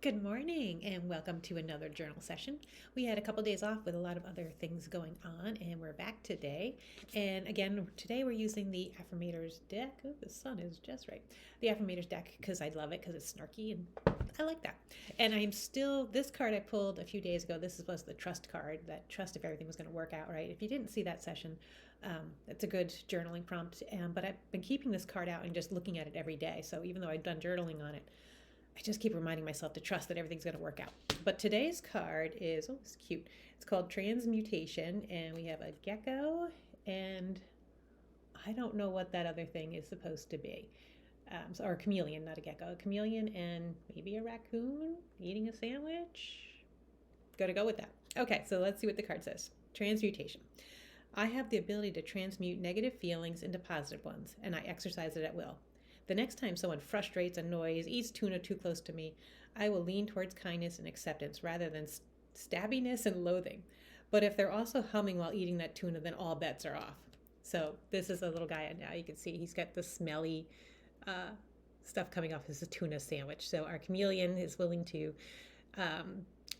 Good morning and welcome to another journal session. We had a couple days off with a lot of other things going on, and we're back today. And again, today we're using the Affirmators deck. Oh, the sun is just right. The Affirmators deck because I love it because it's snarky and I like that. And I'm still, this card I pulled a few days ago, was the trust card, that trust if everything was going to work out right. If you didn't see that session, it's a good journaling prompt. But I've been keeping this card out and just looking at it every day. So even though I've done journaling on it, I just keep reminding myself to trust that everything's going to work out. But today's card is, oh, it's cute. It's called Transmutation, and we have a gecko, and I don't know what that other thing is supposed to be. Or a chameleon, not a gecko. A chameleon and maybe a raccoon eating a sandwich. Gotta go with that. Okay, so let's see what the card says. Transmutation. I have the ability to transmute negative feelings into positive ones, and I exercise it at will. The next time someone frustrates, annoys, eats tuna too close to me, I will lean towards kindness and acceptance rather than stabbiness and loathing. But if they're also humming while eating that tuna, then all bets are off. So this is a little guy, and now you can see he's got the smelly uh, stuff coming off his tuna sandwich. So our chameleon is willing to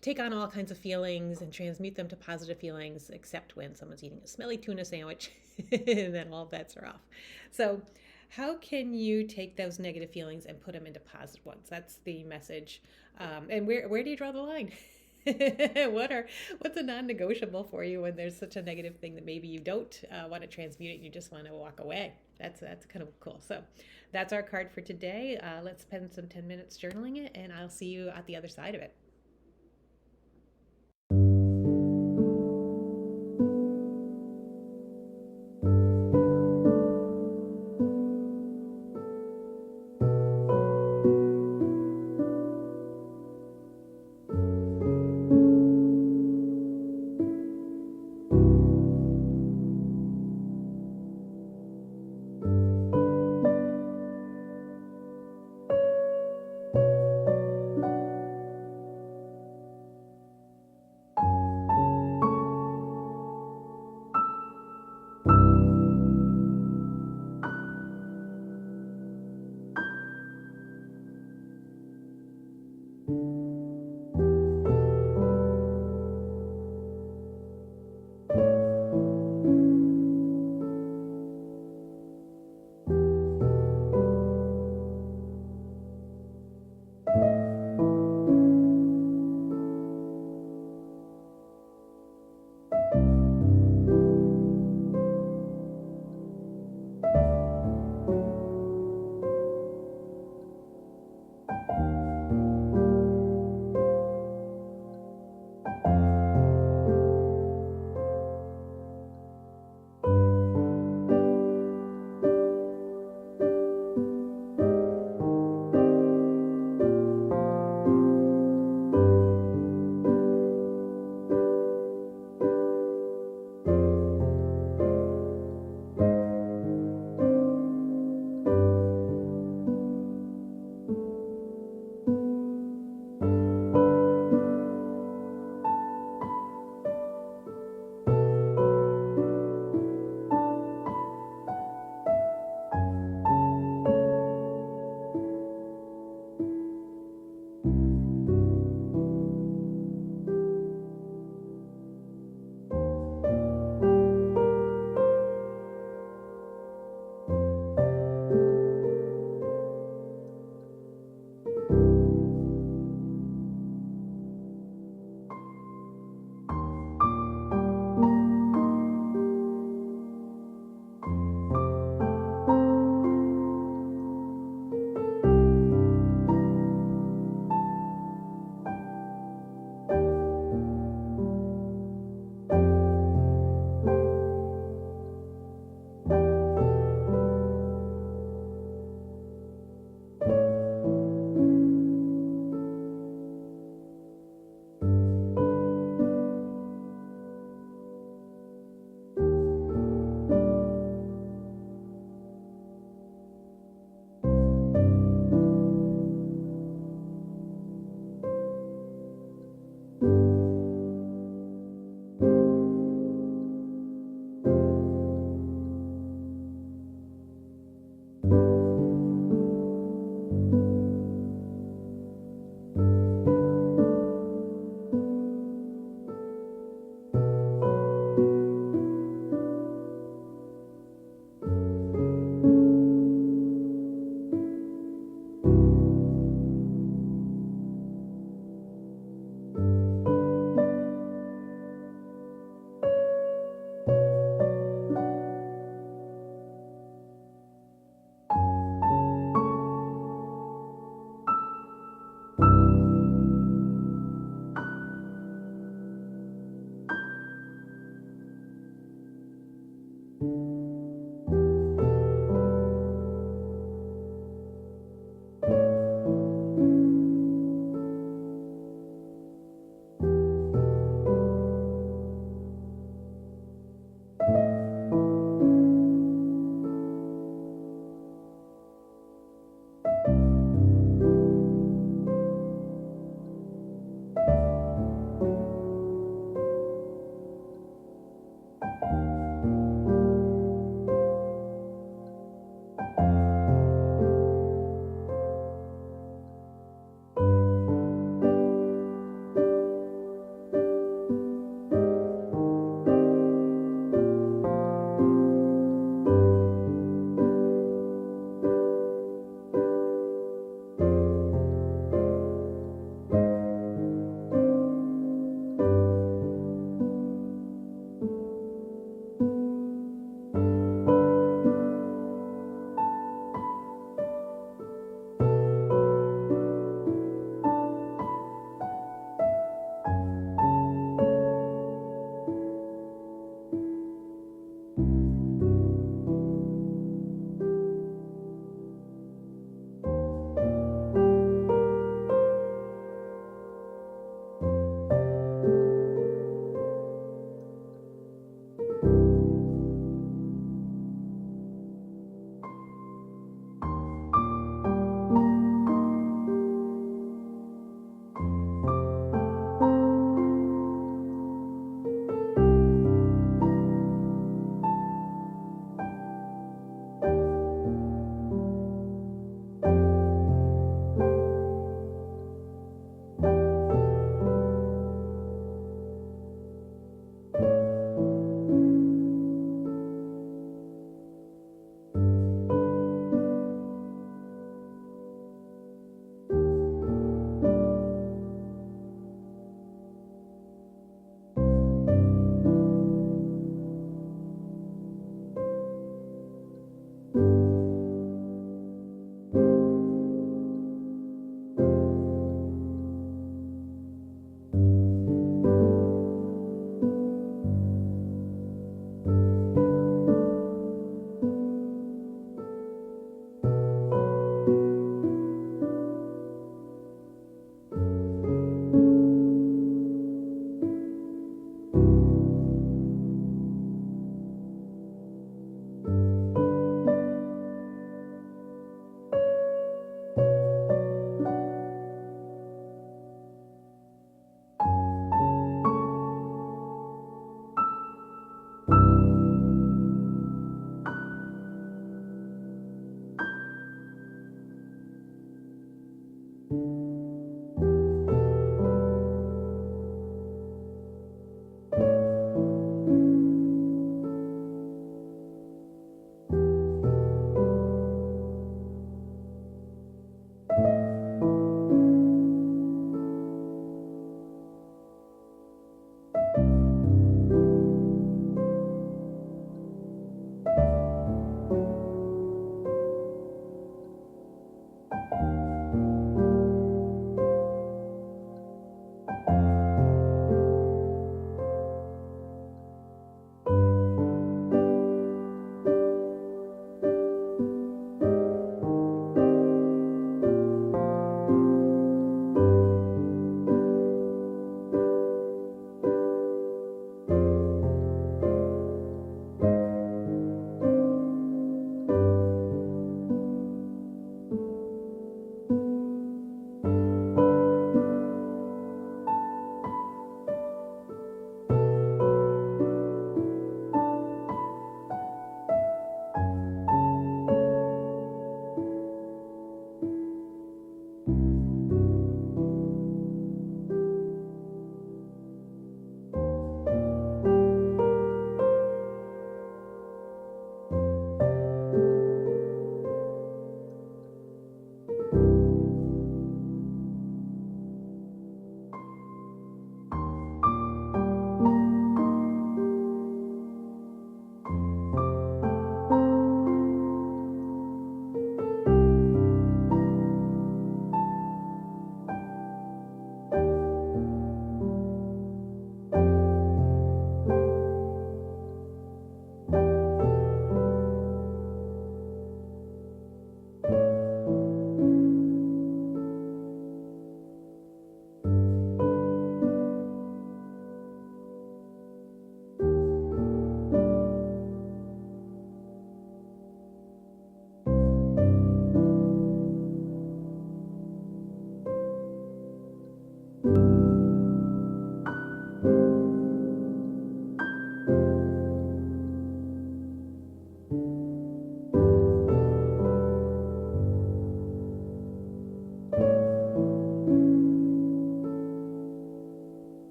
take on all kinds of feelings and transmute them to positive feelings, except when someone's eating a smelly tuna sandwich, and then all bets are off. So how can you take those negative feelings and put them into positive ones? That's the message. And where do you draw the line? What's a non-negotiable for you when there's such a negative thing that maybe you don't want to transmute it, you just want to walk away? That's kind of cool. So that's our card for today. Let's spend some 10 minutes journaling it, and I'll see you at the other side of it.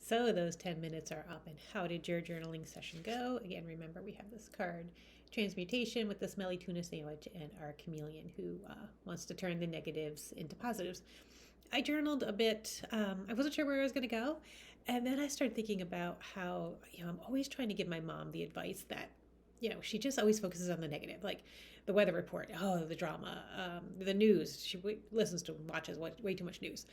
So those 10 minutes are up. And how did your journaling session go? Again, remember we have this card, transmutation, with the smelly tuna sandwich, and our chameleon who wants to turn the negatives into positives. I journaled a bit. I wasn't sure where I was going to go. And then I started thinking about how, I'm always trying to give my mom the advice that, she just always focuses on the negative, like the weather report, oh, the drama, the news. She listens to and watches way too much news.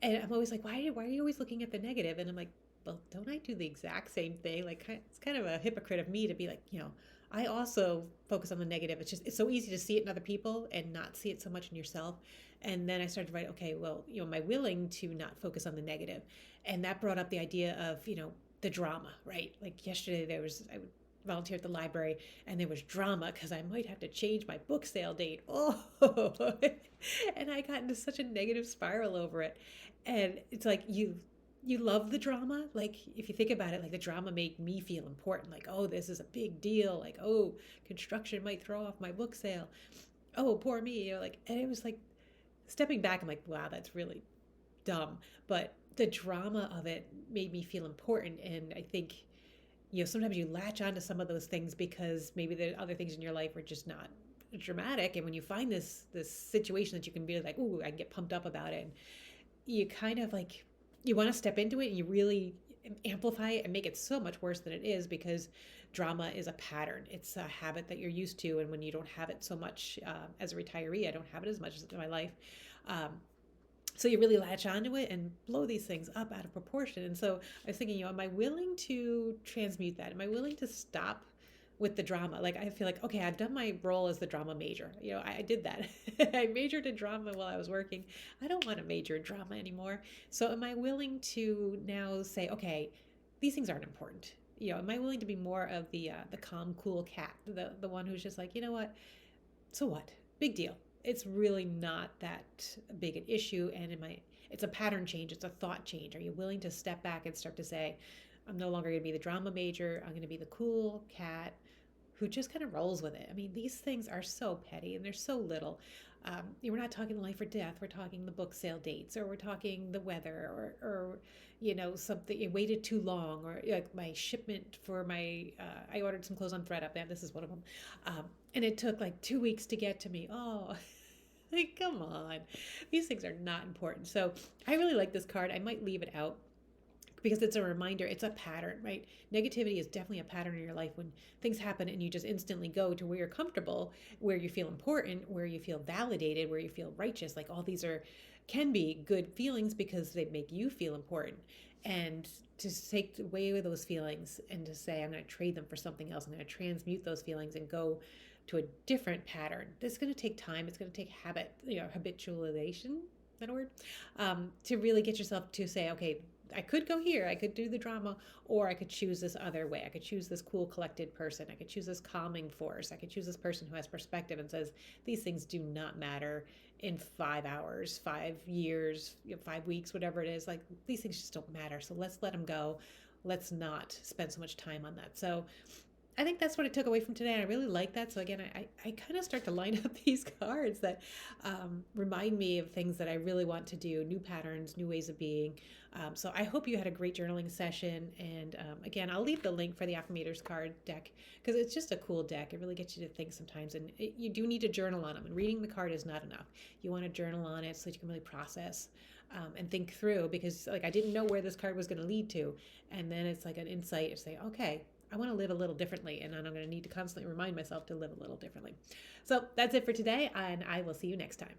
And I'm always like, why are you always looking at the negative? And I'm like, well, don't I do the exact same thing? Like, it's kind of a hypocrite of me to be like, I also focus on the negative. It's so easy to see it in other people and not see it so much in yourself. And then I started to write, okay, well, am I willing to not focus on the negative? And that brought up the idea of, the drama, right? Like yesterday I would volunteer at the library and there was drama because I might have to change my book sale date. Oh, and I got into such a negative spiral over it. And it's like, you love the drama. Like, if you think about it, like the drama made me feel important. Like, oh, this is a big deal. Like, oh, construction might throw off my book sale. Oh, poor me. And it was like stepping back. I'm like, wow, that's really dumb. But the drama of it made me feel important. And I think, sometimes you latch onto some of those things because maybe the other things in your life are just not dramatic. And when you find this situation that you can be like, ooh, I can get pumped up about it. And you kind of like, you want to step into it and you really amplify it and make it so much worse than it is, because drama is a pattern. It's a habit that you're used to. And when you don't have it so much, as a retiree, I don't have it as much in my life. So you really latch onto it and blow these things up out of proportion. And so I was thinking, am I willing to transmute that? Am I willing to stop with the drama? Like, I feel like, okay, I've done my role as the drama major. I did that. I majored in drama while I was working. I don't want to major in drama anymore. So am I willing to now say, okay, these things aren't important? Am I willing to be more of the calm, cool cat, the one who's just like, you know what? So what? Big deal. It's really not that big an issue. And it's a pattern change. It's a thought change. Are you willing to step back and start to say, I'm no longer going to be the drama major. I'm going to be the cool cat who just kind of rolls with it. I mean, these things are so petty and they're so little. We're not talking life or death. We're talking the book sale dates, or we're talking the weather, or something, it waited too long, or like my shipment for my, I ordered some clothes on ThredUp. Yeah, this is one of them. And it took like 2 weeks to get to me. Oh, like, come on. These things are not important. So I really like this card. I might leave it out because it's a reminder. It's a pattern, right? Negativity is definitely a pattern in your life when things happen and you just instantly go to where you're comfortable, where you feel important, where you feel validated, where you feel righteous. Like, all these can be good feelings because they make you feel important. And to take away those feelings and to say, I'm going to trade them for something else. I'm going to transmute those feelings and go to a different pattern. This is going to take time. It's going to take habitualization, is that a word? To really get yourself to say, okay, I could go here, I could do the drama, or I could choose this other way. I could choose this cool, collected person. I could choose this calming force. I could choose this person who has perspective and says, these things do not matter in 5 hours, 5 years, 5 weeks, whatever it is. Like, these things just don't matter. So let's let them go. Let's not spend so much time on that. So I think that's what I took away from today. And I really like that. So again, I kind of start to line up these cards that remind me of things that I really want to do, new patterns, new ways of being. So I hope you had a great journaling session. And again, I'll leave the link for the Affirmators card deck because it's just a cool deck. It really gets you to think sometimes. And you do need to journal on them. And reading the card is not enough. You want to journal on it so that you can really process and think through, because like, I didn't know where this card was going to lead to. And then it's like an insight to say, okay, I want to live a little differently, and I'm going to need to constantly remind myself to live a little differently. So that's it for today, and I will see you next time.